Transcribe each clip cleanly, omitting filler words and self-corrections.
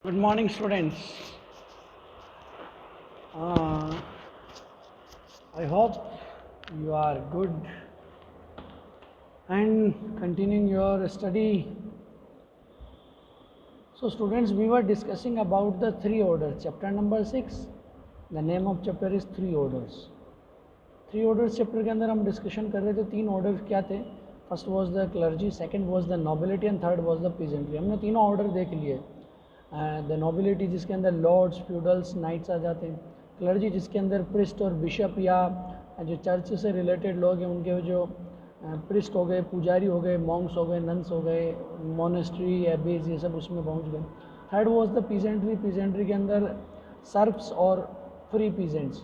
Good morning, students. I hope you are good and continuing your study. So, students, we were discussing about the three orders. Chapter number 6. The name of chapter is three orders. Three orders chapter के अंदर हम discussion कर रहे थे. तीन order क्या थे? First was the clergy, second was the nobility and third was the peasantry. हमने तीनों ऑर्डर देख लिए. द नोबिलिटी जिसके अंदर लॉर्ड्स, फ्यूडल्स, नाइट्स आ जाते हैं. क्लर्जी जिसके अंदर प्रिस्ट और बिशप या जो चर्च से रिलेटेड लोग हैं उनके जो प्रिस्ट हो गए, पुजारी हो गए, मॉन्क्स हो गए, नन्स हो गए, मोनेस्ट्री, एबीज, ये सब उसमें पहुंच गए. Third was the peasantry. Peasantry के अंदर सर्फ्स और फ्री पीजेंट्स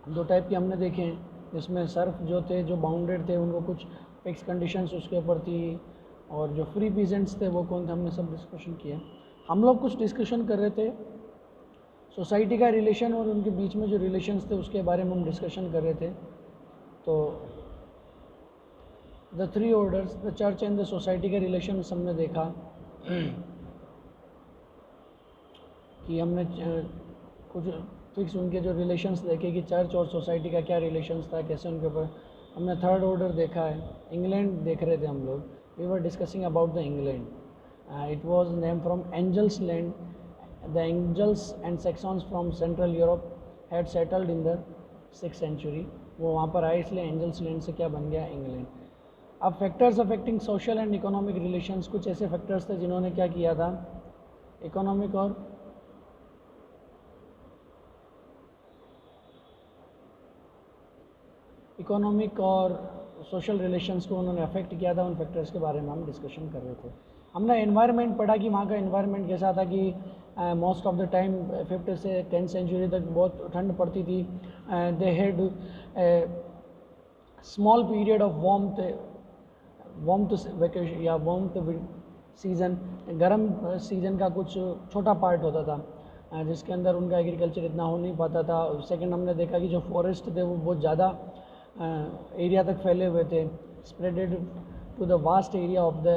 दो टाइप के हमने देखे हैं, जिसमें सर्फ जो थे, जो बाउंडेड थे, उनको कुछ फिक्स कंडीशंस उसके ऊपर थी, और जो फ्री पीजेंट्स थे वो कौन थे, हमने सब डिस्कशन किया. हम लोग कुछ डिस्कशन कर रहे थे सोसाइटी का रिलेशन और उनके बीच में जो रिलेशंस थे उसके बारे में हम डिस्कशन कर रहे थे. तो the three orders, the church and the society का रिलेशन हमने देखा कि हमने कुछ फिक्स उनके जो रिलेशंस देखे कि चर्च और सोसाइटी का क्या रिलेशंस था, कैसे उनके ऊपर. हमने थर्ड ऑर्डर देखा है. इंग्लैंड देख रहे थे हम लोग. We were discussing about the England. It was name from Angles land. The Angles and Saxons from central Europe had settled in the 6th century. वो वहाँ पर आए, इसलिए एंजल्स लैंड से क्या बन गया, इंग्लैंड. अब factors affecting social and economic relations, कुछ ऐसे फैक्टर्स थे जिन्होंने क्या किया था, इकोनॉमिक और सोशल रिलेशंस को उन्होंने अफेक्ट किया था. उन फैक्टर्स के बारे में हम डिस्कशन कर रहे थे. हमने एनवायरनमेंट पढ़ा कि वहाँ का एनवायरनमेंट कैसा था, कि most of the time 5th से 10th century तक बहुत ठंड पड़ती थी. They had small period of warmth vacation या वार्मथ सीज़न, गर्म सीज़न का कुछ छोटा पार्ट होता था जिसके अंदर उनका एग्रीकल्चर इतना हो नहीं पाता था. सेकंड, हमने देखा कि जो फॉरेस्ट थे वो बहुत ज़्यादा एरिया तक फैले हुए थे, spreaded to the vast area of the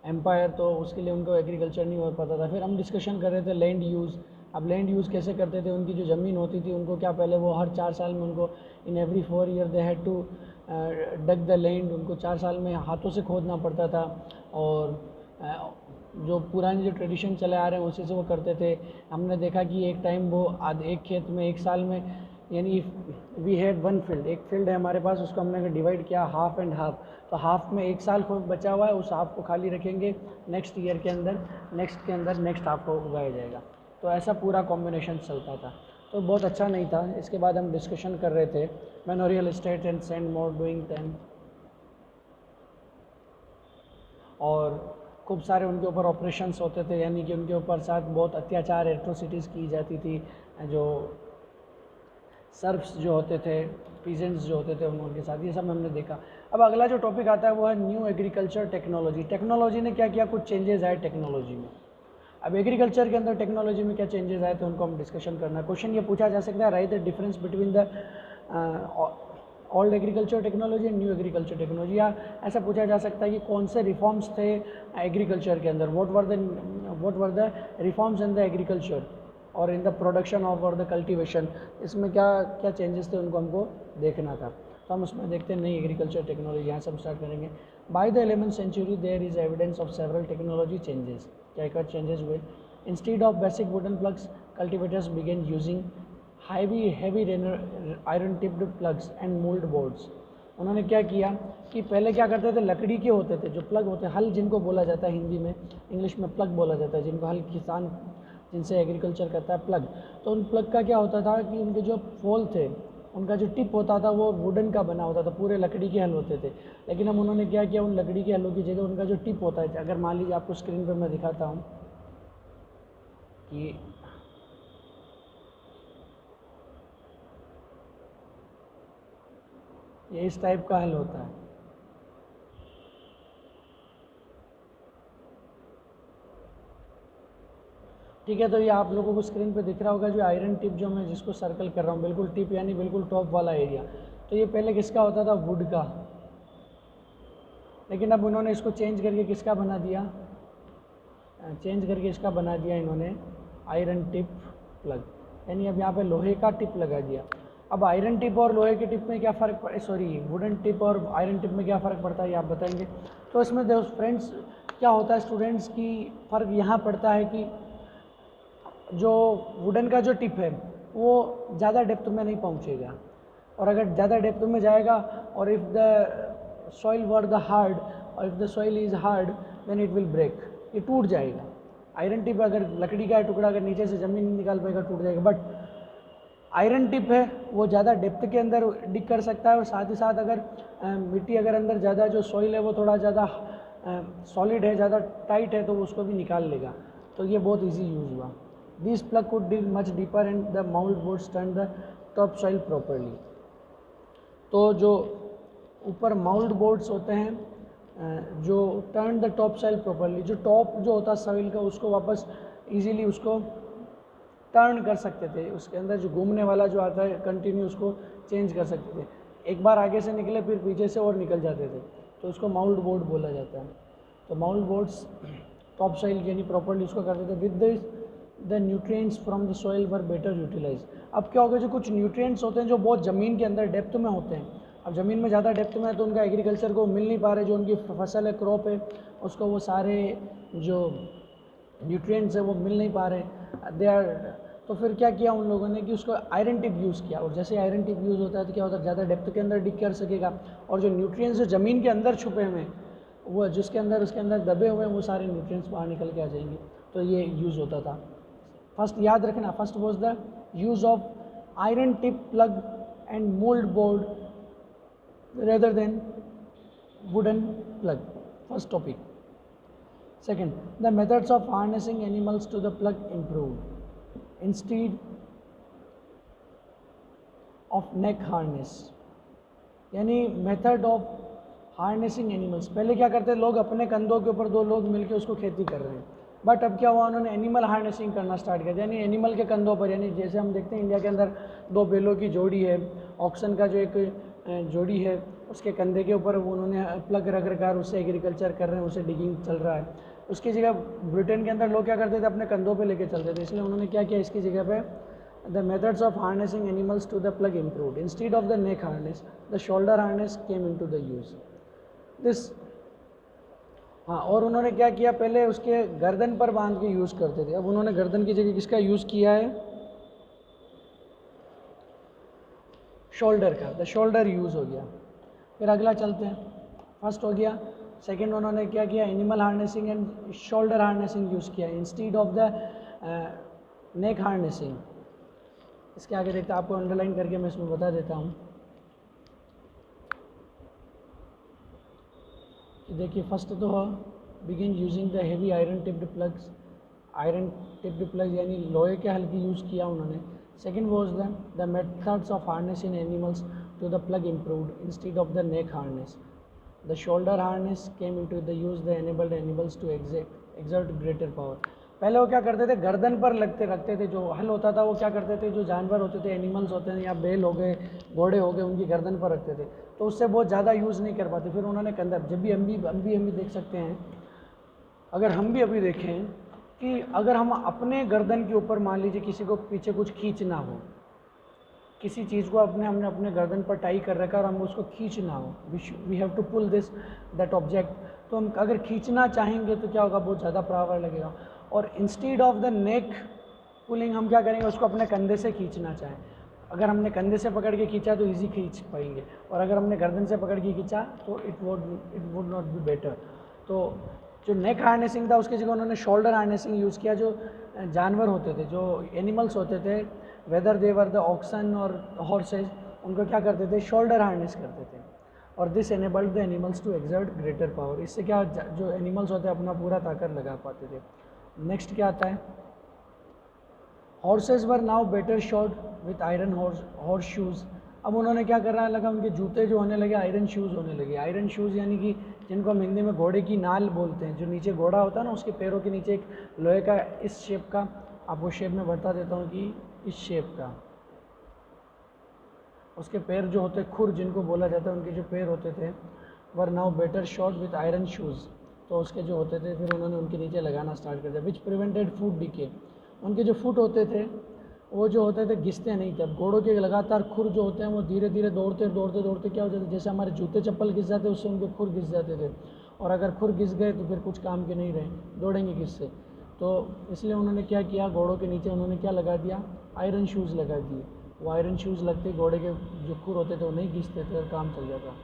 empire, तो उसके लिए उनको एग्रीकल्चर नहीं हो पाता था. फिर हम डिस्कशन कर रहे थे लैंड यूज़. अब लैंड यूज़ कैसे करते थे, उनकी जो ज़मीन होती थी उनको क्या, पहले वो हर 4 साल में उनको in every 4 year they had to dug the land. उनको 4 साल में हाथों से खोदना पड़ता था, और जो पुरानी जो ट्रेडिशन चले आ रहे हैं उसी से वो करते थे. हमने देखा कि एक टाइम वो एक खेत में एक साल में, यानी वी हैड वन फील्ड, एक फील्ड है हमारे पास, उसको हमने डिवाइड किया हाफ एंड हाफ. तो हाफ में एक साल को बचा हुआ है, उस हाफ को खाली रखेंगे, नेक्स्ट ईयर के अंदर नेक्स्ट हाफ को उगाया जाएगा. तो ऐसा पूरा कॉम्बिनेशन चलता था. तो बहुत अच्छा नहीं था. इसके बाद हम डिस्कशन कर रहे थे manorial estate and send more doing them, और खूब सारे उनके ऊपर ऑपरेशंस होते थे, यानी कि उनके ऊपर साथ बहुत अत्याचार, एट्रोसिटीज़ की जाती थी. जो सर्फ्स जो होते थे, पीजेंट्स जो होते थे, उनके साथ, ये सब हमने देखा. अब अगला जो टॉपिक आता है वो है न्यू एग्रीकल्चर टेक्नोलॉजी. टेक्नोलॉजी ने क्या किया, कुछ चेंजेस आए टेक्नोलॉजी में. अब एग्रीकल्चर के अंदर टेक्नोलॉजी में क्या चेंजेस आए, तो उनको हम डिस्कशन करना है. क्वेश्चन ये पूछा जा सकता है, right the difference between the old agriculture technology and new agriculture technology. या ऐसा पूछा जा सकता है कि कौन से रिफॉर्म्स थे एग्रीकल्चर के अंदर, what were the reforms in the agriculture और इन द प्रोडक्शन ऑफ और द कल्टीवेशन. इसमें क्या क्या चेंजेस थे, उनको हमको देखना था. तो हम उसमें देखते हैं नई एग्रीकल्चर टेक्नोलॉजी. यहाँ से हम स्टार्ट करेंगे. By the 11th century there is evidence of several technology changes. क्या चेंजेस हुए. Instead of basic wooden ploughs, cultivators began using heavy iron tipped ploughs and mould boards. उन्होंने क्या किया कि पहले क्या करते थे, लकड़ी के होते थे जो प्लग होते हैं, हल जिनको बोला जाता है हिंदी में, इंग्लिश में प्लग बोला जाता है, जिनको हल किसान जिनसे एग्रीकल्चर करता है, प्लग. तो उन प्लग का क्या होता था कि उनके जो पोल थे, उनका जो टिप होता था वो वुडन का बना होता था, पूरे लकड़ी के हल होते थे. लेकिन अब उन्होंने क्या किया, उन लकड़ी के हलों की जगह उनका जो टिप होता है, अगर मान लीजिए आपको स्क्रीन पर मैं दिखाता हूँ कि ये इस टाइप का हल होता है. ठीक है, तो ये आप लोगों को स्क्रीन पे दिख रहा होगा जो आयरन टिप, जो मैं जिसको सर्कल कर रहा हूँ, बिल्कुल टिप यानी बिल्कुल टॉप वाला एरिया. तो ये पहले किसका होता था, वुड का. लेकिन अब उन्होंने इसको चेंज करके किसका बना दिया, चेंज करके इसका बना दिया इन्होंने आयरन टिप प्लग, यानी अब यहाँ पे लोहे का टिप लगा दिया। अब आयरन टिप और लोहे के टिप में क्या फ़र्क वुडन टिप और आयरन टिप में क्या फ़र्क पड़ता है ये आप बताएंगे। तो इसमें देखो फ्रेंड्स क्या होता है स्टूडेंट्स की फ़र्क यहाँ पड़ता है कि जो वुडन का जो टिप है वो ज़्यादा डेप्थ में नहीं पहुँचेगा, और अगर ज़्यादा डेप्थ में जाएगा और if the soil were the hard और if the soil is hard then it will break, ये टूट जाएगा। आयरन टिप अगर लकड़ी का टुकड़ा अगर नीचे से ज़मीन नहीं निकाल पाएगा टूट जाएगा, बट आयरन टिप है वो ज़्यादा डेप्थ के अंदर डिग कर सकता है, और साथ ही साथ अगर मिट्टी अगर अंदर ज़्यादा जो सॉइल है वो थोड़ा ज़्यादा सॉलिड है, ज़्यादा टाइट है, तो उसको भी निकाल लेगा। तो ये बहुत ईजी यूज़ हुआ। This plug could dig much deeper and the mould boards turn the top soil properly. तो जो ऊपर माउल्ड बोर्ड्स होते हैं जो turn the top soil properly, जो टॉप जो होता है सॉइल का उसको वापस इजीली उसको टर्न कर सकते थे, उसके अंदर जो घूमने वाला जो आता है कंटिन्यू उसको चेंज कर सकते थे। एक बार आगे से निकले फिर पीछे से और निकल जाते थे, तो उसको माउल्ड बोर्ड बोला जाता है। तो माउल्ड बोर्ड्स टॉप सॉइल यानी प्रॉपरली उसको करते थे। With this the nutrients from the soil were better utilise. अब क्या होगा, जो कुछ न्यूट्रिएंट्स होते हैं जो बहुत ज़मीन के अंदर डेप्थ में होते हैं, अब ज़मीन में ज़्यादा डेप्थ में है तो उनका एग्रीकल्चर को मिल नहीं पा रहे, जो उनकी फसल है क्रॉप है उसको वो सारे जो न्यूट्रिएंट्स है वो मिल नहीं पा रहे दे आर। तो फिर क्या किया उन लोगों ने कि उसको आयरन टिप यूज़ किया, और जैसे आयरन टिप यूज़ होता है तो क्या होता है ज़्यादा डेप्थ के अंदर डिग कर सकेगा, और जो न्यूट्रिएंट्स जो ज़मीन के अंदर छुपे हुए हैं वो जिसके अंदर उसके अंदर दबे हुए हैं वो सारे न्यूट्रिएंट्स बाहर निकल के आ जाएंगे। तो ये यूज़ होता था। फर्स्ट याद रखना, first was the use of iron tip plug and mould board rather than wooden plug, first topic. Second, the methods of harnessing animals to the plug improved. Instead of neck harness, यानी method of harnessing animals. पहले क्या करते लोग अपने कंधों के ऊपर दो लोग मिलकर उसको खेती कर रहे हैं, बट अब क्या हुआ उन्होंने एनिमल हार्नेसिंग करना स्टार्ट किया, यानी एनिमल के कंधों पर, यानी जैसे हम देखते हैं इंडिया के अंदर दो बैलों की जोड़ी है, ऑक्सन का जो एक जोड़ी है उसके कंधे के ऊपर उन्होंने प्लग रख रखा, उससे एग्रीकल्चर कर रहे हैं, उससे डिगिंग चल रहा है। उसकी जगह ब्रिटेन के अंदर लोग क्या करते थे अपने कंधों पे लेके चलते थे, इसलिए उन्होंने क्या किया इसकी जगह पे the methods of harnessing animals to the plough improved. Instead of the neck harness the shoulder harness came into the use this. हाँ, और उन्होंने क्या किया पहले उसके गर्दन पर बांध के यूज़ करते थे, अब उन्होंने गर्दन की जगह किसका यूज़ किया है, शोल्डर का, द शोल्डर यूज़ हो गया। फिर अगला चलते हैं, फर्स्ट हो गया। सेकंड उन्होंने क्या किया, animal harnessing and shoulder harnessing use किया instead of the neck harnessing. इसके आगे देखते हैं, आपको अंडरलाइन करके मैं इसमें बता देता हूँ कि देखिए फर्स्ट तो begin using the heavy iron tipped ploughs, iron tipped plough यानी लोहे के हल्के यूज़ किया उन्होंने। Second was the methods of harnessing animals to the plough improved instead of the neck harness. The shoulder harness came into the use that enabled animals to exert greater power. पहले वो क्या करते थे गर्दन पर रखते थे, जो हल होता था वो क्या करते थे, जो जानवर होते थे एनिमल्स होते हैं या बैल हो गए घोड़े हो गए उनकी गर्दन पर रखते थे, तो उससे बहुत ज़्यादा यूज़ नहीं कर पाते। फिर उन्होंने कंधा, जब भी हम भी देख सकते हैं, अगर हम भी अभी देखें कि अगर हम अपने गर्दन के ऊपर मान लीजिए किसी को पीछे कुछ खींचना हो, किसी चीज़ को हमने अपने गर्दन पर टाई कर रखा और हम उसको खींचना हो, we have to pull this that object, तो हम अगर खींचना चाहेंगे तो क्या होगा, बहुत ज़्यादा पावर लगेगा। और instead of the neck pulling हम क्या करेंगे, उसको अपने कंधे से खींचना चाहें, अगर हमने कंधे से पकड़ के खींचा तो ईजी खींच पाएंगे, और अगर हमने गर्दन से पकड़ के खींचा तो it would not be better. तो जो नेक हार्नेसिंग था उसकी जगह उन्होंने शोल्डर हार्नेसिंग यूज़ किया। जो जानवर होते थे, जो एनिमल्स होते थे, वेदर देवर द ऑक्सन और हॉर्सेज, उनको क्या करते थे, शोल्डर हार्नेस करते थे, और this enabled the animals to exert greater power. इससे क्या जो एनिमल्स होते हैं अपना पूरा ताकत लगा पाते थे। नेक्स्ट क्या आता है, horse's were now better shot with iron horse shoes. अब उन्होंने क्या करना लगा, उनके जूते जो होने लगे आयरन शूज़ होने लगे। आयरन शूज़ यानी कि जिनको हम हिंदी में घोड़े की नाल बोलते हैं, जो नीचे घोड़ा होता है ना उसके पैरों के नीचे एक लोहे का इस शेप का, आपको शेप में बता देता हूँ कि इस शेप का, उसके पैर जो होते खुर जिनको बोला जाता है, उनके जो पैर होते थे were now better shot with iron shoes. तो उसके जो होते थे फिर उन्होंने उनके नीचे लगाना स्टार्ट कर दिया, विच प्रिवेंटेड फूड डिके। उनके जो फुट होते थे वो जो होते थे घिसते नहीं थे। अब घोड़ों के लगातार खुर जो होते हैं वो धीरे धीरे दौड़ते दौड़ते दौड़ते क्या हो जाते, जैसे हमारे जूते चप्पल घिस जाते उससे उनके खुर घिस जाते थे, और अगर खुर घिस गए तो फिर कुछ काम के नहीं रहे, दौड़ेंगे किससे। तो इसलिए उन्होंने क्या किया, घोड़ों के नीचे उन्होंने क्या लगा दिया, आयरन शूज़ लगा दिए। वो आयरन शूज़ लगते घोड़े के जो खुर होते थे वो नहीं घिसते थे और काम चल जाता।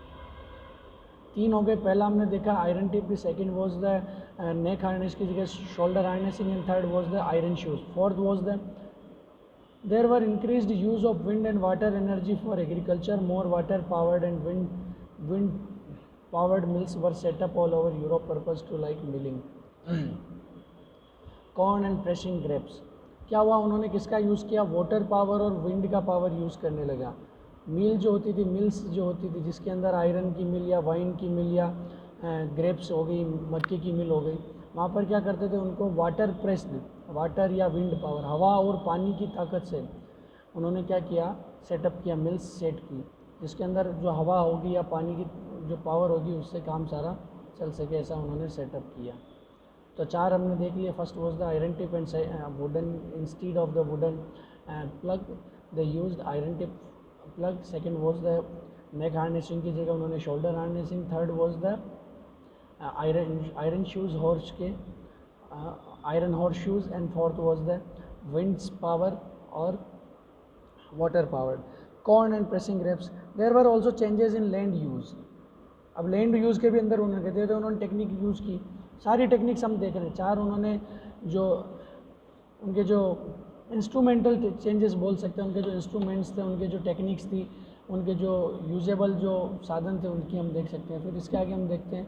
3 हो गए। पहला हमने देखा iron tip, second was the neck harness की जगह shoulder harnessing, and third was the iron shoes. Fourth was the there were increased use of wind and water energy for agriculture. More water powered and wind powered mills were set up all over Europe purpose to like milling corn and pressing grapes. क्या हुआ, उन्होंने किसका use किया, water power और wind का power use करने लगा। मिल जो होती थी, मिल्स जो होती थी जिसके अंदर आयरन की मिल या वाइन की मिल या ग्रेप्स हो गई, मक्के की मिल हो गई, वहाँ पर क्या करते थे, उनको वाटर प्रेस्ड, वाटर या विंड पावर, हवा और पानी की ताकत से उन्होंने क्या किया, सेटअप किया, मिल्स सेट की, जिसके अंदर जो हवा होगी या पानी की जो पावर होगी उससे काम सारा चल सके, ऐसा उन्होंने सेटअप किया। तो 4 हमने देख लिया। First was the iron tip and wooden instead of the wooden plough, they used iron tip plough. Second was the neck harnessing की जगह उन्होंने shoulder harnessing. Third was the iron shoes horse के iron horse shoes. And fourth was the winds power और water powered corn and pressing grapes. There were also changes in land use. अब land use के भी अंदर उन्होंने कहते थे, उन्होंने टेक्निक यूज़ की, सारी टेक्निक्स हम देख रहे हैं। 4 उन्होंने जो उनके जो इंस्ट्रूमेंटल चेंजेस बोल सकते हैं, उनके जो इंस्ट्रूमेंट्स थे, उनके जो टेक्निक्स थी, उनके जो यूजेबल जो साधन थे उनकी हम देख सकते हैं। फिर इसके आगे हम देखते हैं,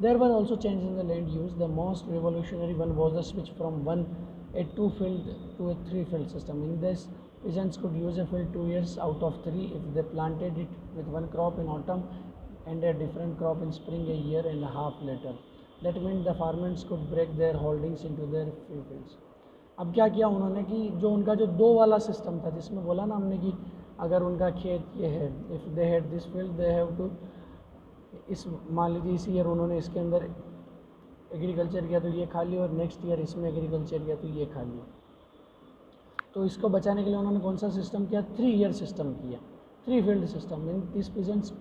there were also change in the land use. The most revolutionary one was the switch from a 2 field to a 3 field system. In this, peasants could use a field 2 years out of 3 if they planted it with one crop in autumn and a different crop in spring a year and a half later. That meant the farmers could break their holdings into their few fields. अब क्या किया उन्होंने कि जो उनका जो 2 वाला system था, जिसमें बोला ना हमने कि अगर उनका खेत ये है, if they had this field they have to, इस मान लीजिए इस ईयर उन्होंने इसके अंदर एग्रीकल्चर किया तो ये खा लिया, और नेक्स्ट ईयर इसमें एग्रीकल्चर किया तो ये खा लिया। तो इसको बचाने के लिए उन्होंने कौन सा सिस्टम किया, 3 ईयर सिस्टम किया, 3 field system. In this peasants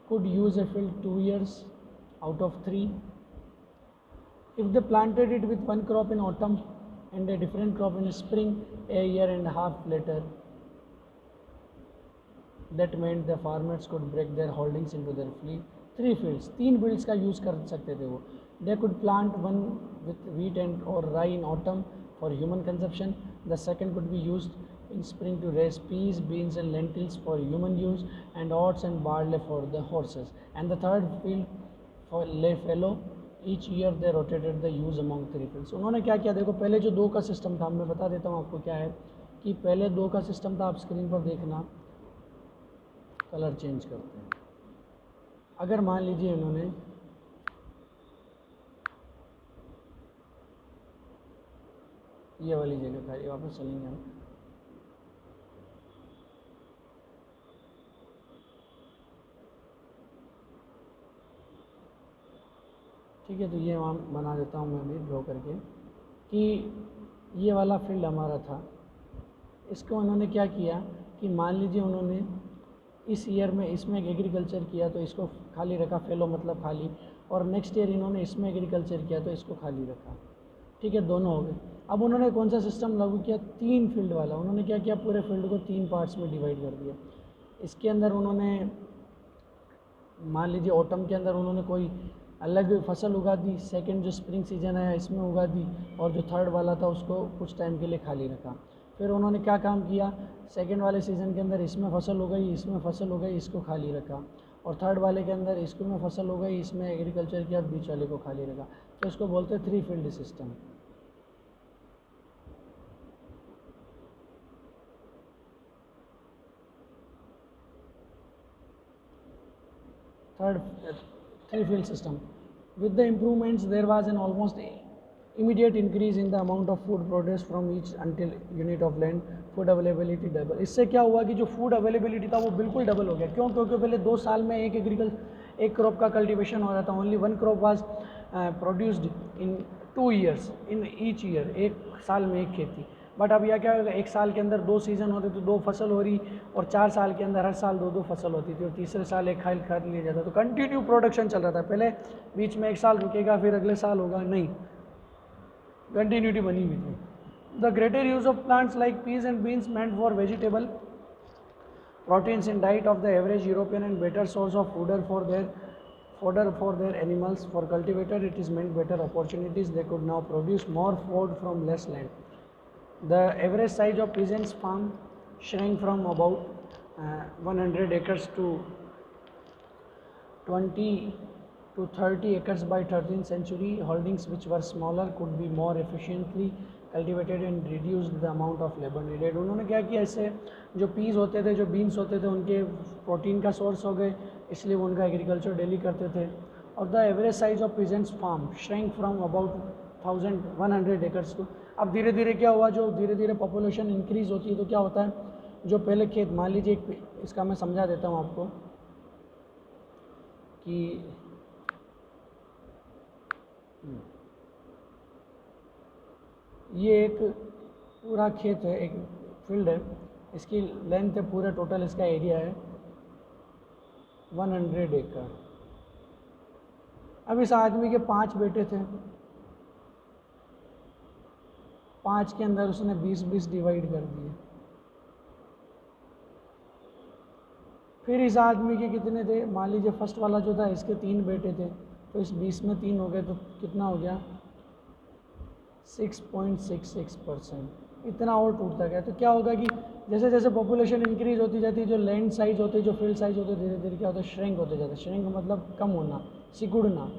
could use a field 2 years out of 3 if they planted it with one crop in autumn and a different crop in spring a year and a half later. That meant the farmers could break their holdings into their 3 fields. 3 fields का use कर सकते थे वो। They could plant one with wheat and or rye in autumn for human consumption. The second could be used in spring to raise peas, beans and lentils for human use, and oats and barley for the horses. And the third field for lay fallow. Each year they rotated the use among 3 fields. उन्होंने क्या किया, देखो पहले जो 2 का system था, मैं बता देता हूँ आपको क्या है कि पहले 2 का सिस्टम था, आप स्क्रीन पर देखना, कलर चेंज करते हैं। अगर मान लीजिए इन्होंने ये वाली जगह था, ये वापस चलेंगे हम, ठीक है। तो ये वहाँ बना देता हूँ मैं भी ड्रॉ करके कि ये वाला फील्ड हमारा था। इसको उन्होंने क्या किया कि मान लीजिए उन्होंने इस ईयर में इसमें एग्रीकल्चर किया तो इसको खाली रखा, फेलो मतलब खाली, और नेक्स्ट ईयर इन्होंने इसमें एग्रीकल्चर किया तो इसको खाली रखा, ठीक है, दोनों हो गए। अब उन्होंने कौन सा सिस्टम लागू किया, 3 फील्ड वाला। उन्होंने क्या किया, पूरे फील्ड को 3 पार्ट्स में डिवाइड कर दिया। इसके अंदर उन्होंने मान लीजिए ऑटम के अंदर उन्होंने कोई अलग फसल उगा दी, सेकंड जो स्प्रिंग सीजन है इसमें उगा दी, और जो थर्ड वाला था उसको कुछ टाइम के लिए खाली रखा। फिर उन्होंने क्या काम किया, सेकंड वाले सीज़न के अंदर इसमें फसल हो गई, इसमें फसल हो गई, इसको खाली रखा, और थर्ड वाले के अंदर इसको में फसल हो गई, इसमें एग्रीकल्चर किया, बीच वाले को खाली रखा। तो इसको बोलते हैं 3 field system. Third, 3 field system. With the improvements, there was an almost immediate increase in the amount of food produced from each until unit of land. Food availability double. इससे क्या हुआ कि जो फूड अवेलेबिलिटी था वो बिल्कुल double हो गया। क्यों? क्योंकि पहले 2 साल में एक क्रॉप का कल्टीवेशन हो रहा था, only one crop was produced in 2 years in each year, एक साल में एक खेती। बट अब यह क्या होगा, एक साल के अंदर 2 सीज़न होते तो 2 फसल हो रही, और 4 साल के अंदर हर साल 2-2 फसल होती थी, और तीसरे साल एक खाल खरीद लिया जाता। तो कंटिन्यू प्रोडक्शन चल रहा था। पहले बीच में एक साल रुकेगा फिर अगले साल होगा, नहीं, कंटिन्यूटी बनी हुई थी। The greater use of plants like peas and beans meant for vegetable proteins in diet of the average European and better source of fodder for their animals. For cultivator it is meant better opportunities, they could now produce more food from less land. The average size of peasants farm shrank from about 100 acres to 20 to 30 acres by 13th century. Holdings which were smaller could be more efficiently cultivated and reduced the amount of labour needed. उन्होंने क्या किया, इससे जो piece होते थे, जो beans होते थे, उनके प्रोटीन का सोर्स हो गए, इसलिए वो उनका एग्रीकल्चर डेली करते थे। और the average size of peasants farm shrank from about 1100 acres to, अब धीरे धीरे क्या हुआ, जो धीरे धीरे पॉपुलेशन इंक्रीज़ होती है तो क्या होता है, जो पहले खेत, मान लीजिए इसका मैं समझा देता हूँ आपको कि ये एक पूरा खेत है, एक फील्ड है, इसकी लेंथ है पूरा, टोटल इसका एरिया है 100 एकड़। अब इस आदमी के 5 बेटे थे, 5 के अंदर उसने 20-20 डिवाइड कर दिए। फिर इस आदमी के कितने थे, मान लीजिए फर्स्ट वाला जो था, इसके 3 बेटे थे, तो इस 20 में 3 हो गए, तो कितना हो गया 6.66%। इतना और टूटता गया। तो क्या होगा कि जैसे जैसे पॉपुलेशन इंक्रीज होती जाती है, जो लैंड साइज होते हैं, जो फील्ड साइज होते हैं, धीरे धीरे क्या होता है, श्रिंक होते जाते हैं। श्रिंक मतलब कम होना, सिकुड़ना।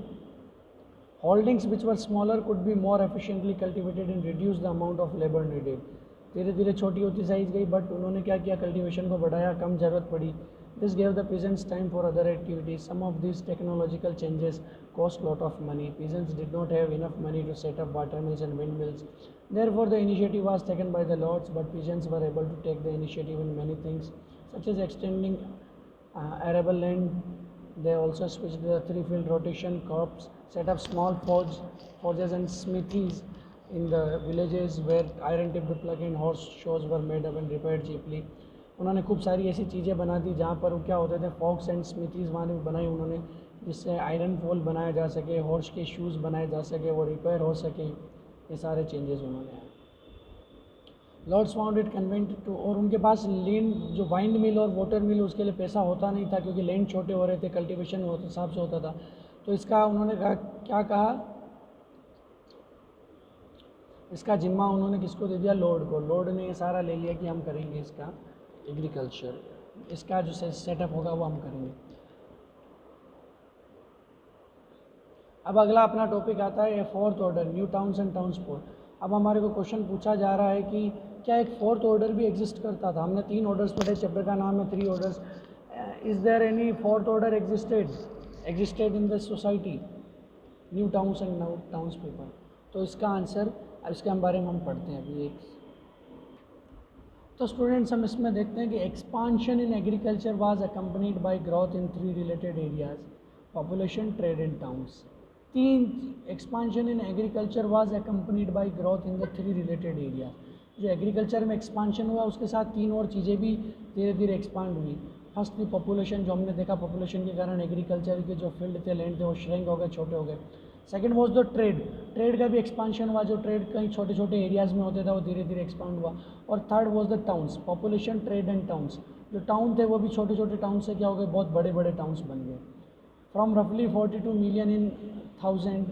Holdings which were smaller could be more efficiently cultivated and reduce the amount of labour needed. धीरे धीरे छोटी होती साइज गई, बट उन्होंने क्या किया, कल्टिवेशन को बढ़ाया, कम ज़रूरत पड़ी। This gave the peasants time for other activities. Some of these technological changes cost lot of money. Peasants did not have enough money to set up watermills and windmills. Therefore, the initiative was taken by the lords, but peasants were able to take the initiative in many things, such as extending arable land. They also switched the 3-field rotation crops, set up small forges and smithies in the villages where iron-tipped plug and horse shoes were made up and repaired cheaply. उन्होंने खूब सारी ऐसी चीज़ें बना दी जहाँ पर वो क्या होते थे, फॉक्स एंड स्मिथीज़ वहाँ बनाई उन्होंने, जिससे आयरन पोल बनाया जा सके, हॉर्स के शूज़ बनाए जा सके, वो रिपेयर हो सके। ये सारे चेंजेस उन्होंने। Lords found it convenient to, और उनके पास लैंड, जो वाइंड मिल और वाटर मिल, उसके लिए पैसा होता नहीं था, क्योंकि लैंड छोटे हो रहे थे, कल्टिवेशन हिसाब से होता था। तो इसका उन्होंने कहा, क्या कहा, इसका जिम्मा उन्होंने किसको दे दिया, लॉर्ड को। लॉर्ड ने ये सारा ले लिया कि हम करेंगे इसका एग्रीकल्चर, इसका जो सेटअप होगा वो हम करेंगे। अब अगला अपना टॉपिक आता है fourth order, new towns and townspeople. अब हमारे को क्वेश्चन पूछा जा रहा है कि क्या एक फोर्थ ऑर्डर भी एग्जिस्ट करता था। हमने 3 ऑर्डर्स पढ़े, चैप्टर का नाम है 3 orders. Is there any fourth order existed in the society, new towns and towns people. तो इसका आंसर, अब इसके बारे में हम पढ़ते हैं अभी एक। तो स्टूडेंट्स हम इसमें देखते हैं कि expansion in agriculture was accompanied by growth in 3 related areas, population, trade and towns. 3 expansion in agriculture was accompanied by growth in the 3 related area. जो एग्रीकल्चर में एक्सपांशन हुआ उसके साथ 3 और चीज़ें भी धीरे धीरे एक्सपांड हुई। फर्स्ट थी पॉपुलेशन, जो हमने देखा पॉपुलेशन के कारण एग्रीकल्चर के जो फील्ड थे, लैंड थे, वो श्रिंक हो गए, छोटे हो गए। Second was the trade, trade का भी एक्सपांशन हुआ, जो ट्रेड कहीं छोटे छोटे एरियाज़ में होते थे वो धीरे धीरे एक्सपांड हुआ। और third was the towns, population, trade and towns. जो टाउन थे वो भी छोटे छोटे टाउन से क्या हो गए, बहुत बड़े बड़े टाउन्स बन गए। फ्रॉम रफली 42 million in 1000,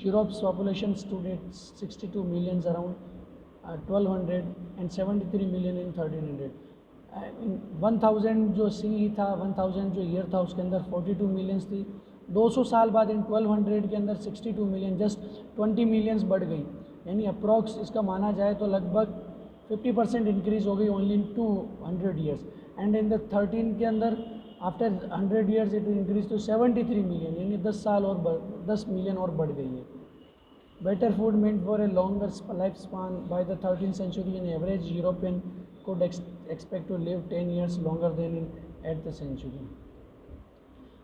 Europe's population stood at 62 millions around 1200 and 73 million in 1300। 1000 जो सी था, 1000 जो ईयर था उसके अंदर 42 मिलियंस थी। 200 साल बाद इन 1200 के अंदर 62 मिलियन, जस्ट 20 मिलियंस बढ़ गई। यानी अप्रॉक्स इसका माना जाए तो लगभग 50% इंक्रीज़ हो गई only in 200 years. And in the 13 के अंदर after 100 years it increase to 73 million, यानी 10 साल और 10 मिलियन और बढ़ गई है। Better food meant for a longer life span by the 13th century, an average European could expect to live 10 years longer than in at the century.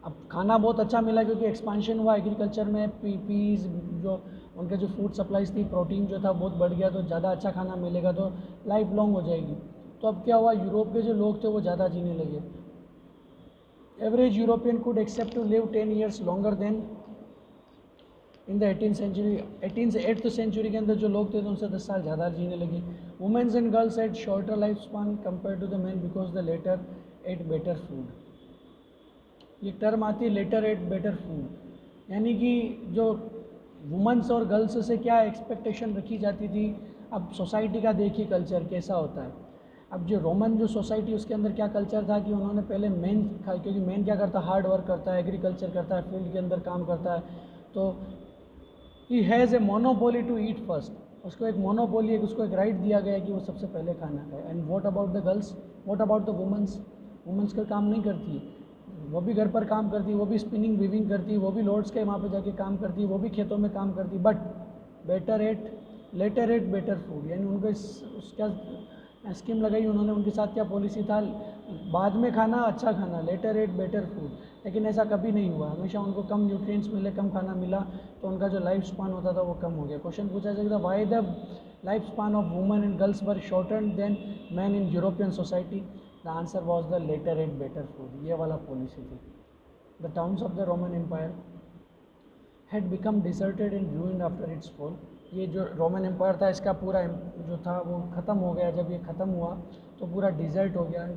अब खाना बहुत अच्छा मिला क्योंकि एक्सपांशन हुआ एग्रीकल्चर में, पीज जो उनके जो फूड सप्लाईज थी, प्रोटीन जो था बहुत बढ़ गया, तो ज़्यादा अच्छा खाना मिलेगा तो लाइफ लॉन्ग हो जाएगी। तो अब क्या हुआ, यूरोप के जो लोग थे वो ज़्यादा जीने लगे। Average European could expect to live 10 years longer than in the 18th century. 8th century के अंदर जो लोग थे तो उनसे 10 साल ज़्यादा जीने लगे। Womens and girls ate shorter life span compare to the man because the latter ate better food. ये टर्म आती है लेटर एट बेटर फूड, यानी कि जो वुमेन्स और गर्ल्स से क्या एक्सपेक्टेशन रखी जाती थी। अब सोसाइटी का देखिए कल्चर कैसा होता है। अब जो रोमन जो सोसाइटी उसके अंदर क्या कल्चर था कि उन्होंने पहले मेन, क्योंकि मेन क्या करता है, हार्ड वर्क करता है, एग्रीकल्चर करता है, फील्ड के अंदर काम करता है, तो he has a monopoly to eat first. उसको एक मोनोपोली, उसको एक राइट दिया गया है कि वो सबसे पहले खाना खाए। And what about the girls, what about the women's. Women's का काम नहीं करती, वो भी घर पर काम करती, वो भी स्पिनिंग वीविंग करती, वो भी लॉर्ड्स के वहाँ पे जाके काम करती, वो भी खेतों में काम करती, but better ate latter ate better food. यानी उनको उसका स्कीम लगाई उन्होंने, उनके साथ क्या पॉलिसी था, बाद में खाना, अच्छा खाना, लेटर एट बेटर फूड। लेकिन ऐसा कभी नहीं हुआ, हमेशा उनको कम न्यूट्रिएंट्स मिले, कम खाना मिला, तो उनका जो लाइफ स्पान होता था वो कम हो गया। क्वेश्चन पूछा जाएगा why the life span of women and girls were shorter than man in European society. The answer was the latter ate better food. ये वाला पॉलिसी थी। The towns of the Roman empire had become deserted and ruined after its fall. ये जो Roman empire था इसका पूरा जो था वो ख़त्म हो गया। जब ये ख़त्म हुआ तो पूरा डिज़र्ट हो गया,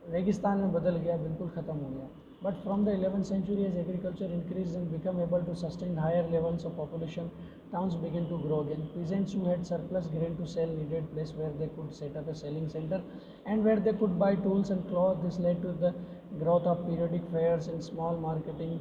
रेगिस्तान में बदल गया, बिल्कुल ख़त्म हो गया। But from the 11th century as agriculture increased and become able to sustain higher levels of population, towns began to grow again. Peasants who had surplus grain to sell needed place where they could set up a selling center and where they could buy tools and cloth. This led to the growth of periodic fairs and small marketing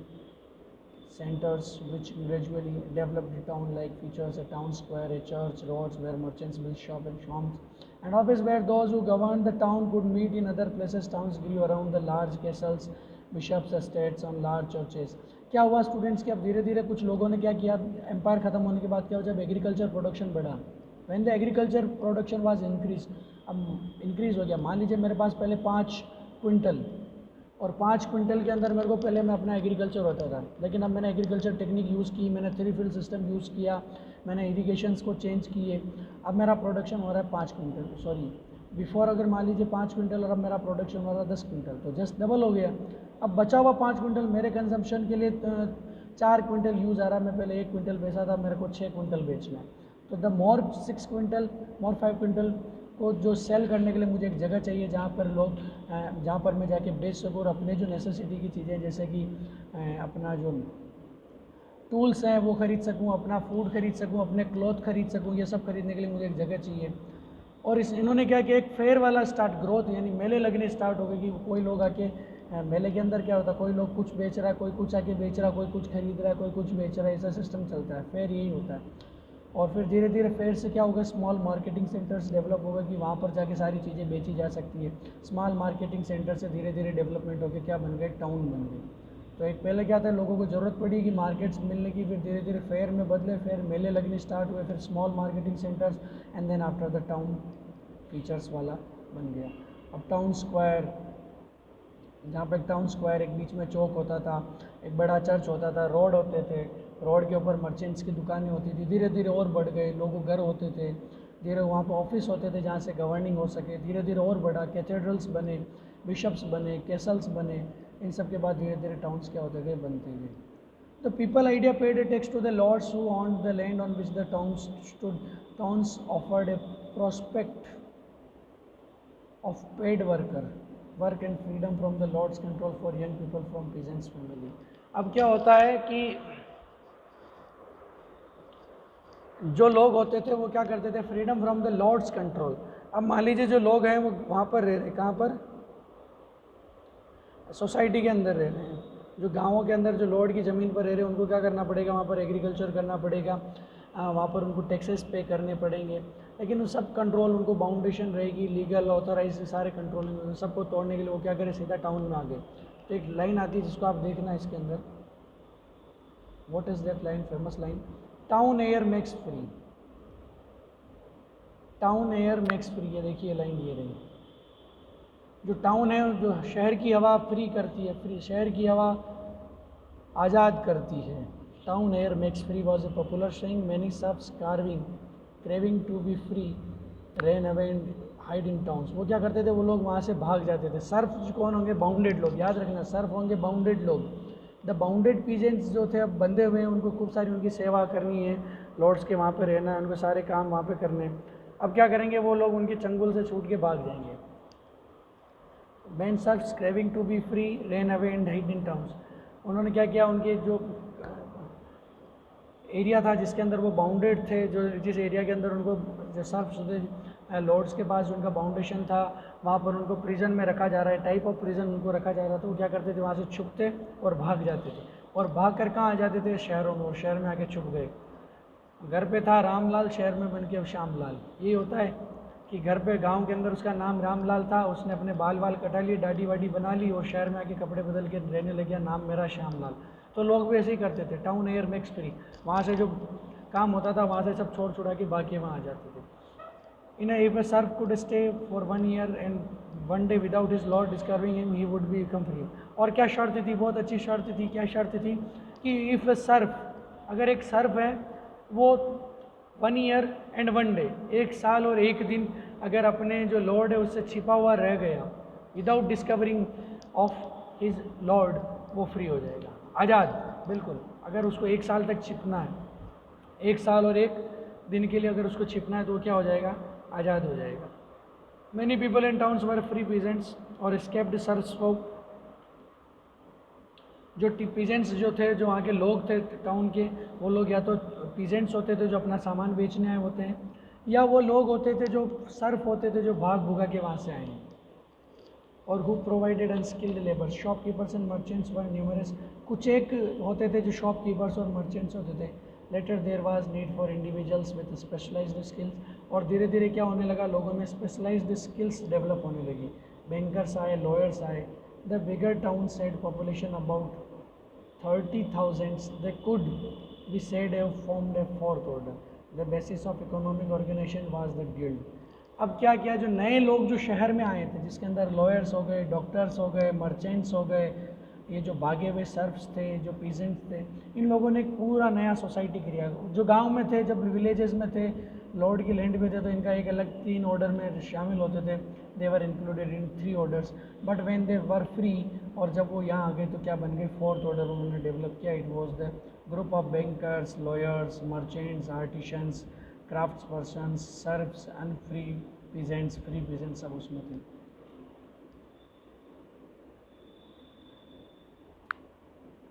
centers which gradually developed the town like features a town square, a church, roads where merchants built shop and shops, and office where those who governed the town could meet in other places. Towns grew around the large castles, bishops' estates on large churches. क्या हुआ students के, अब धीरे धीरे कुछ लोगों ने क्या किया, एम्पायर ख़त्म होने के बाद क्या हुआ, जब एग्रीकल्चर प्रोडक्शन बढ़ा, when the agriculture production was increase, अब इंक्रीज़ हो गया। मान लीजिए मेरे पास पहले 5 क्विंटल, और 5 क्विंटल के अंदर मेरे को पहले मैं अपना एग्रीकल्चर होता था, लेकिन अब मैंने एग्रीकल्चर टेक्निक यूज़ की, मैंने 3 फील्ड सिस्टम यूज़ किया, मैंने इरीगेशंस को चेंज किए, अब मेरा प्रोडक्शन हो रहा है 5 क्विंटल, सॉरी बिफोर अगर मान लीजिए 5 क्विंटल और अब मेरा प्रोडक्शन हो रहा है 10 क्विंटल, तो जस्ट डबल हो गया। अब बचा हुआ 5 क्विंटल मेरे कंजम्पशन के लिए 4 क्विंटल यूज़ आ रहा है, मैं पहले 1 क्विंटल बेचा था, मेरे को 6 क्विंटल बेचना है। तो the more 6 quintal, more 5 quintal को जो सेल करने के लिए मुझे एक जगह चाहिए जहाँ पर लोग, जहाँ पर मैं जाके बेच सकूँ और अपने जो नेसेसिटी की चीज़ें जैसे कि अपना जो टूल्स हैं वो ख़रीद सकूँ, अपना फूड ख़रीद सकूँ, अपने क्लॉथ ख़रीद सकूँ, ये सब खरीदने के लिए मुझे एक जगह चाहिए। और इन्होंने क्या किया, एक फेयर वाला स्टार्ट ग्रोथ, यानी मेले लगने स्टार्ट हो गए कि कोई लोग आके, मेले के अंदर क्या होता है, कोई लोग कुछ बेच रहा है, कोई कुछ आके बेच रहा है, कोई कुछ खरीद रहा है, कोई कुछ बेच रहा है, ऐसा सिस्टम चलता है, फेयर यही होता है। और फिर धीरे धीरे फेयर से क्या होगा, स्मॉल मार्केटिंग सेंटर्स डेवलप होगा कि वहाँ पर जाके सारी चीज़ें बेची जा सकती है। स्मॉल मार्केटिंग सेंटर से धीरे धीरे डेवलपमेंट होकर क्या बन गए, टाउन बन गए। तो एक पहले क्या था, लोगों को ज़रूरत पड़ी कि मार्केट्स मिलने की, फिर धीरे धीरे फेयर में बदले, फिर मेले लगने स्टार्ट हुए, फिर small marketing centres, and then after the town features वाला बन गया। अब टाउन स्क्वायर, जहाँ पर टाउन स्क्वायर, एक बीच में चौक होता था, एक बड़ा चर्च होता था, रोड होते थे, रोड के ऊपर मर्चेंट्स की दुकानें होती थी, धीरे धीरे और बढ़ गए, लोगों घर होते थे, धीरे वहाँ पर ऑफिस होते थे जहाँ से गवर्निंग हो सके, धीरे धीरे और बढ़ा, कैथेड्रल्स बने, बिशप्स बने, कैसल्स बने, इन सब के बाद धीरे धीरे टाउन्स क्या होते गए, बनते गए। The people idea paid a tax to the lords who owned the land on which the towns stood. Towns offered a prospect of paid work and freedom from the lord's control for young people from peasants family. अब क्या होता है कि जो लोग होते थे वो क्या करते थे, freedom from the lords control. अब मान लीजिए जो लोग हैं वो वहाँ पर रह रहे, कहाँ पर, सोसाइटी के अंदर रह रहे हैं, जो गाँवों के अंदर जो लॉर्ड की ज़मीन पर रह रहे हैं उनको क्या करना पड़ेगा, वहाँ पर एग्रीकल्चर करना पड़ेगा, वहाँ पर उनको टैक्सेस पे करने पड़ेंगे, लेकिन वो सब कंट्रोल, उनको बाउंडेशन रहेगी, लीगल ऑथराइज सारे कंट्रोलिंग, सबको तोड़ने के लिए वो क्या करें, सीधा टाउन में आ गए। तो एक लाइन आती है जिसको आप देखना इसके अंदर, what is that line, famous line, town air makes free, town air makes free. ये देखिए लाइन ये रही, जो टाउन है जो शहर की हवा फ्री करती है, फ्री शहर की हवा आज़ाद करती है। Town air makes free was a popular saying, many serfs carving craving to be free ran away and hide in towns. वो क्या करते थे, वो लोग वहाँ से भाग जाते थे। सर्फ कौन होंगे, बाउंडेड लोग, याद रखना, सर्फ होंगे बाउंडेड लोग। द बाउंडेड पीजेंट्स जो थे अब बंधे हुए हैं, उनको खूब सारी उनकी सेवा करनी है, लॉर्ड्स के वहाँ पे रहना है, उनको सारे काम वहाँ पे करने हैं। अब क्या करेंगे वो लोग, उनके चंगुल से छूट के भाग जाएंगे। Man serfs craving to be free ran away and hide in towns. उन्होंने क्या किया, उनके जो एरिया था जिसके अंदर वो बाउंडेड थे, जो जिस एरिया के अंदर उनको जो सर्फ्स थे, लॉर्ड्स के पास जो उनका बाउंडेशन था, वहाँ पर उनको प्रिजन में रखा जा रहा है, टाइप ऑफ प्रिजन उनको रखा जा रहा था। वो क्या करते थे, वहाँ से छुपते और भाग जाते थे, और भाग कर कहाँ आ जाते थे, शहरों में, और शहर में आके छुप गए। घर पे था रामलाल, शहर में बन के अब श्यामलाल। ये होता है कि घर पे गांव के अंदर उसका नाम रामलाल था, उसने अपने बाल वाल कटा लिए, दाढ़ी वाड़ी बना ली, और शहर में आके कपड़े बदल के रहने लग गया, नाम मेरा श्यामलाल। तो लोग भी ऐसे ही करते थे। टाउन एयर मेक्स फ्री, वहाँ से जो काम होता था वहाँ से सब छोड़ छुड़ा के बाकी वहाँ आ जाते थे। In if A Surf could stay for 1 year and 1 day without his Lord discovering him he would be become free. और क्या शर्त थी, बहुत अच्छी शर्त थी। क्या शर्त थी कि इफ़ ए सर्फ, अगर एक सर्फ है वो 1 year एंड 1 day, 1 साल और 1 दिन अगर अपने जो लॉर्ड है उससे छिपा हुआ रह गया, without discovering of his Lord, वो फ्री हो जाएगा, आज़ाद बिल्कुल। अगर उसको 1 साल तक छिपना है, 1 साल और 1 दिन के लिए अगर उसको छिपना है, तो वो क्या हो जाएगा, आज़ाद हो जाएगा। Many people in towns were free peasants और एस्केप्ड सर्फ्स। जो पीजेंट्स जो थे, जो वहाँ के लोग थे टाउन के, वो लोग या तो पीजेंट्स होते थे जो अपना सामान बेचने आए होते हैं, या वो लोग होते थे जो सर्फ होते थे जो भाग भुगा के वहाँ से आए हैं। और who provided unskilled labour, shopkeepers and merchants were numerous. कुछ एक होते थे जो शॉपकीपर्स और मर्चेंट्स होते थे। Later there was need for individuals with specialised skills. और धीरे धीरे क्या होने लगा, लोगों में स्पेशलाइज्ड स्किल्स डेवलप होने लगी। बैंकर्स आए, लॉयर्स आए। The bigger town said population about 30,000 they could be said have formed a fourth order. The basis of economic organization was the guild. अब क्या किया, जो नए लोग जो शहर में आए थे, जिसके अंदर लॉयर्स हो गए, डॉक्टर्स हो गए, मर्चेंट्स हो गए, ये जो भागे हुए सर्फ्स थे, जो पीजेंट्स थे, इन लोगों ने एक पूरा नया सोसाइटी किया। जो गांव में थे, जब विलेजेस में थे, लॉर्ड की लैंड पे थे, तो इनका एक अलग 3 ऑर्डर में शामिल होते थे। They were included in 3 orders, but when they were free, और जब वो यहाँ आ गए तो क्या बन गए, 4th ऑर्डर उन्होंने डेवलप किया। It was the group of bankers, lawyers, merchants, artisans, crafts person, serfs, unfree peasants, free peasants, सब उसमें थे।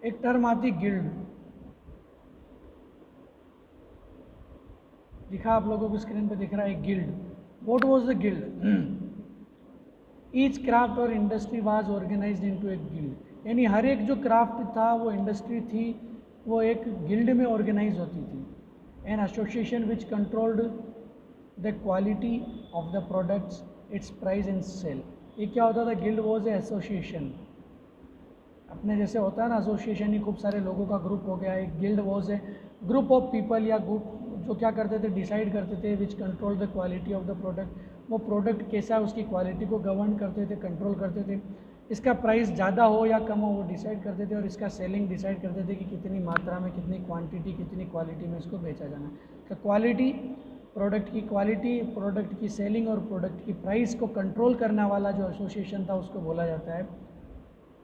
एक टर्म आती गिल्ड, दिखा आप लोगों को स्क्रीन पे दिख रहा है guild. What was the guild? Each craft और इंडस्ट्री वाज ऑर्गेनाइज्ड इनटू एक गिल्ड। यानी हर एक जो क्राफ्ट था, वो इंडस्ट्री थी, वो एक गिल्ड में ऑर्गेनाइज होती थी। An association which controlled the quality of the products, its price and sale. ये क्या होता था, गिल्ड वॉज ए एसोसिएशन। अपने जैसे होता है ना एसोसिएशन, ही खूब सारे लोगों का ग्रुप हो गया। एक guild was A group of people या ग्रुप जो क्या करते थे, डिसाइड करते थे, विच control the quality of the product. वो प्रोडक्ट कैसा है उसकी क्वालिटी को गवर्न करते थे, कंट्रोल करते थे। इसका प्राइस ज़्यादा हो या कम हो वो डिसाइड करते थे, और इसका सेलिंग डिसाइड करते थे कि कितनी मात्रा में, कितनी क्वांटिटी, कितनी क्वालिटी में इसको बेचा जाना है। तो क्वालिटी, प्रोडक्ट की क्वालिटी, प्रोडक्ट की सेलिंग और प्रोडक्ट की प्राइस को कंट्रोल करने वाला जो एसोसिएशन था उसको बोला जाता है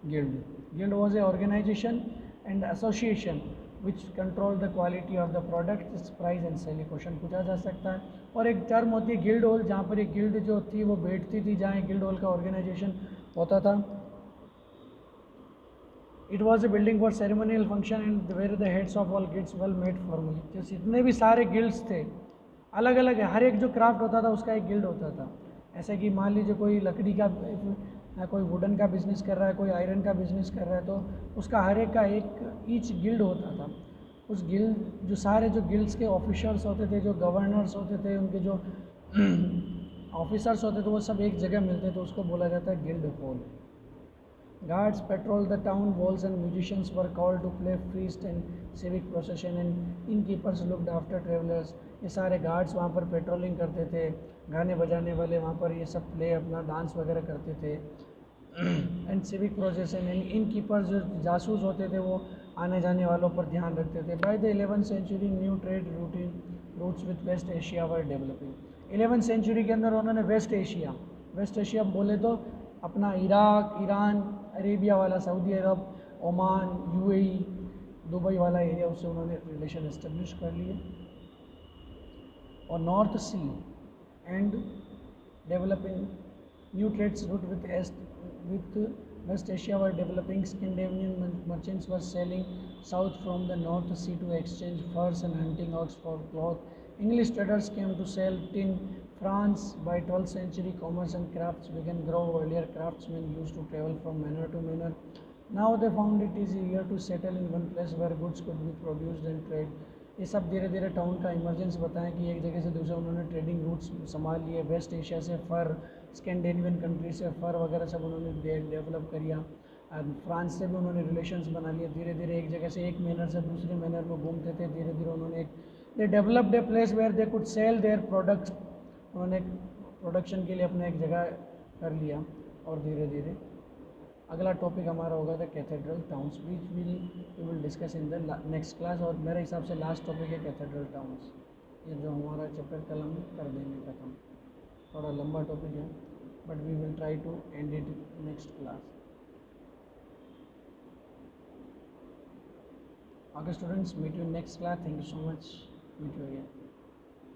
guild. Guild was a organisation and association which control the quality of the product, its price and sale. Question पूछा जा सकता है। और एक टर्म होती है गिल्ड हॉल, जहाँ पर एक गिल्ड जो थी वो बैठती थी, जहाँ गिल्ड हॉल का ऑर्गेनाइजेशन होता था। It was a building for ceremonial function and where the heads of all guilds were made formally. जैसे जितने भी सारे गिल्ड्स थे अलग अलग है, हर एक जो क्राफ्ट होता था उसका एक गिल्ड होता था। ऐसे कि मान लीजिए कोई लकड़ी का, कोई वुडन का बिजनेस कर रहा है, कोई आयरन का बिजनेस कर रहा है, तो उसका हर एक का एक ईच गिल्ड होता था। उस गिल्ड, जो सारे जो गिल्ड्स के ऑफिसर्स होते थे, जो गवर्नर्स होते थे, उनके जो ऑफिसर्स होते थे, वो सब एक जगह मिलते थे, उसको बोला जाता है guild hall. Guards patrol the town walls and musicians were called to play feast and civic procession and innkeepers looked after travelers. ये सारे गार्ड्स वहाँ पर पेट्रोलिंग करते थे, गाने बजाने वाले वहाँ पर ये सब प्ले अपना डांस वगैरह करते थे. एंड सिविक प्रोसेशन एंड इनकीपर्स जो जासूस होते थे वो आने जाने वालों पर ध्यान रखते थे. By the 11th century new trade routes with West Asia were developing. 11th century के अंदर उन्होंने वेस्ट एशिया बोले तो अपना इराक, ईरान, अरेबिया वाला, Saudi Arab, Oman, UAE, Dubai वाला एरिया, उससे उन्होंने रिलेशन इस्टेब्लिश कर लिए. और North Sea and developing new trades route with West Asia were developing. Scandinavian merchants were sailing south from the North Sea to exchange furs and hunting ox for cloth. English traders came to sell tin. France, by 12th century, commerce and crafts began grow. Earlier craftsmen used to travel from manor to manor. Now they found it easier to settle in one place where goods could be produced and trade. ये सब धीरे धीरे town का emergence बताएं कि एक जगह से दूसरा उन्होंने ट्रेडिंग रूट्स संभाल लिए. वेस्ट एशिया से फ़र, स्कैंडिनेवियन कंट्री से फ़र वगैरह सब उन्होंने डेवलप किया. फ्रांस से भी उन्होंने रिलेशंस बना लिए. धीरे धीरे एक जगह से एक मैनर से दूसरे मैनर में घूमते थे. धीरे धीरे उन्होंने they developed a place where they could sell their products. उन्होंने प्रोडक्शन के लिए अपना एक जगह कर लिया. और धीरे धीरे अगला टॉपिक हमारा होगा the cathedral towns which we will discuss in the next class. और मेरे हिसाब से लास्ट टॉपिक है कैथेड्रल टाउन्स. ये जो हमारा चैप्टर कल हम कर देंगे खत्म. थोड़ा लंबा टॉपिक है but we will try to end it next class. Okay students, meet you next class. Thank you so much. Meet you again.